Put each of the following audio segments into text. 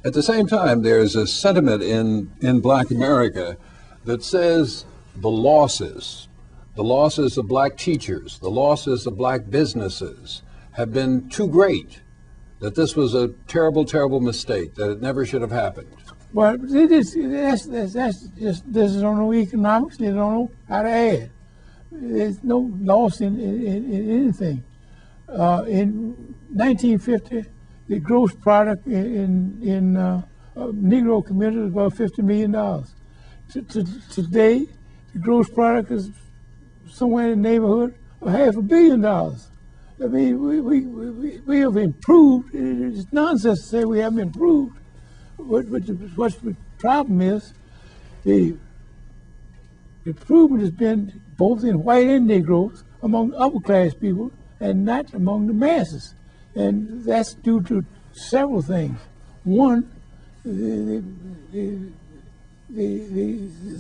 At the same time, there's a sentiment in Black America that says the losses of black teachers, the losses of black businesses have been too great, that this was a terrible, terrible mistake, that it never should have happened. Well, that's just, this is on no economics, they don't know how to add. There's no loss in anything. In 1950, the gross product in Negro community was about $50 million. Today, the gross product is somewhere in the neighborhood of $500 million. I mean, we have improved. It's nonsense to say we haven't improved. What the problem is, the improvement has been both in white and Negroes, among upper class people, and not among the masses. And that's due to several things. One, the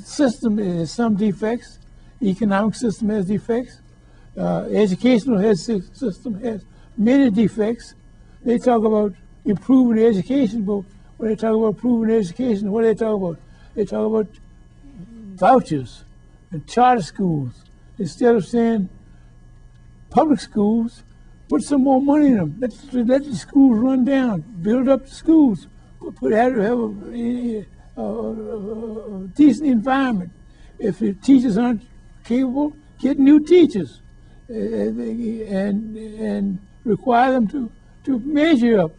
system has some defects. The economic system has defects. Educational system has many defects. They talk about improving education, but when they talk about improving education, what do they talk about? They talk about vouchers and charter schools. Instead of saying public schools, put some more money in them. Let the schools run down. Build up the schools. Have a decent environment. If the teachers aren't capable, get new teachers and require them to measure up.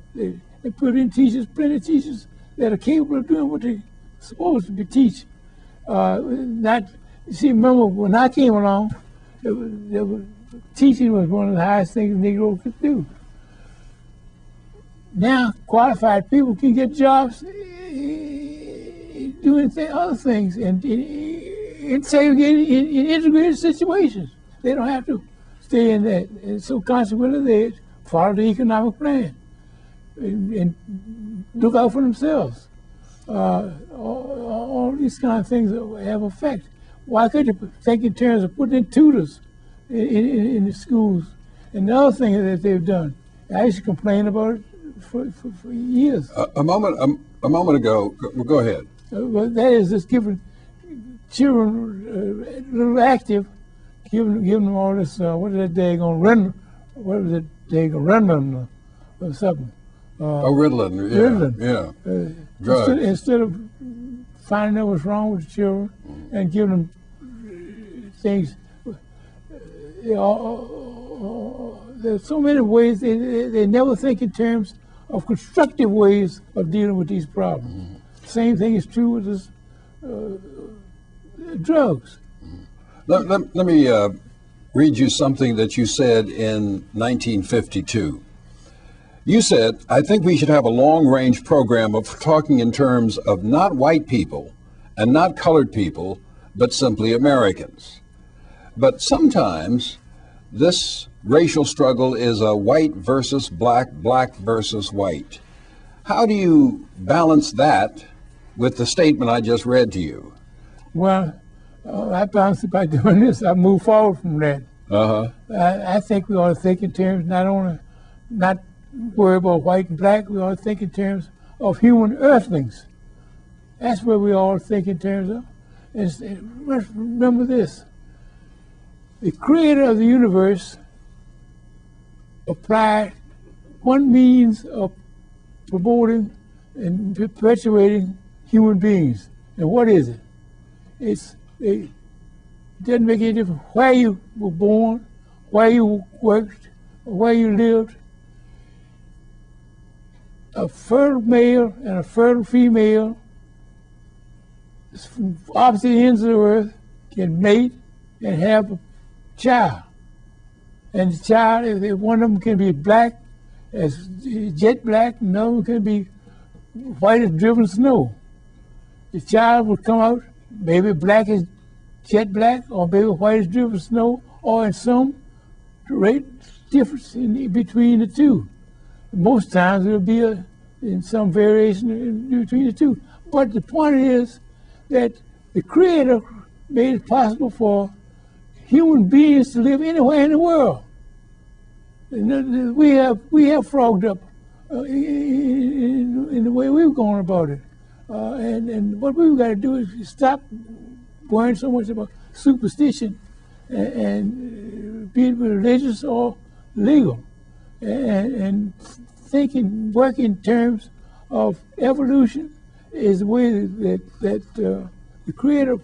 And put in teachers, plenty of teachers that are capable of doing what they're supposed to be teaching. Remember when I came along, teaching was one of the highest things Negroes could do. Now, qualified people can get jobs doing other things and in integrated situations. They don't have to stay in that. And so consequently, they follow the economic plan and look out for themselves. All these kind of things have effect. Why couldn't you think in terms of putting in tutors in the schools? And the other thing that they've done, I used to complain about it for years. A moment ago, go ahead. But that is just giving children a little active, giving them all this, what is that daggone Ritalin or something. Ritalin, yeah. Drugs. Instead of finding out what's wrong with the children and giving them things, there's so many ways, they never think in terms of constructive ways of dealing with these problems. Mm-hmm. Same thing is true with this drugs. Let me read you something that you said in 1952. You said, I think we should have a long-range program of talking in terms of not white people and not colored people, but simply Americans. But sometimes this racial struggle is a white versus black, black versus white. How do you balance that with the statement I just read to you? Well, I balance it by doing this. I move forward from that. I think we ought to think in terms not worry about white and black. We ought to think in terms of human earthlings. That's where we ought to think in terms of. Remember this. The creator of the universe applied one means of promoting and perpetuating human beings. And what is it? It doesn't make any difference where you were born, where you worked, or where you lived. A fertile male and a fertile female from opposite ends of the earth can mate and have a child. And the child, if one of them can be black as jet black, and another one can be white as driven snow. The child will come out maybe black as jet black, or maybe white as driven snow, or in some great difference in between the two. Most times it'll be in some variation in between the two. But the point is that the Creator made it possible for human beings to live anywhere in the world. And we have frogged up in the way we've gone about it. And what we've got to do is stop worrying so much about superstition and be it religious or legal, and thinking, work in terms of evolution is the way that the Creator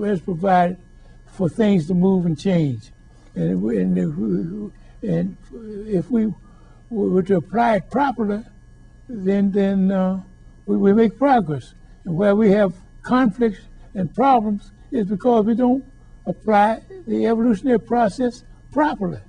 has provided for things to move and change. And if we were to apply it properly, then we make progress. And where we have conflicts and problems is because we don't apply the evolutionary process properly.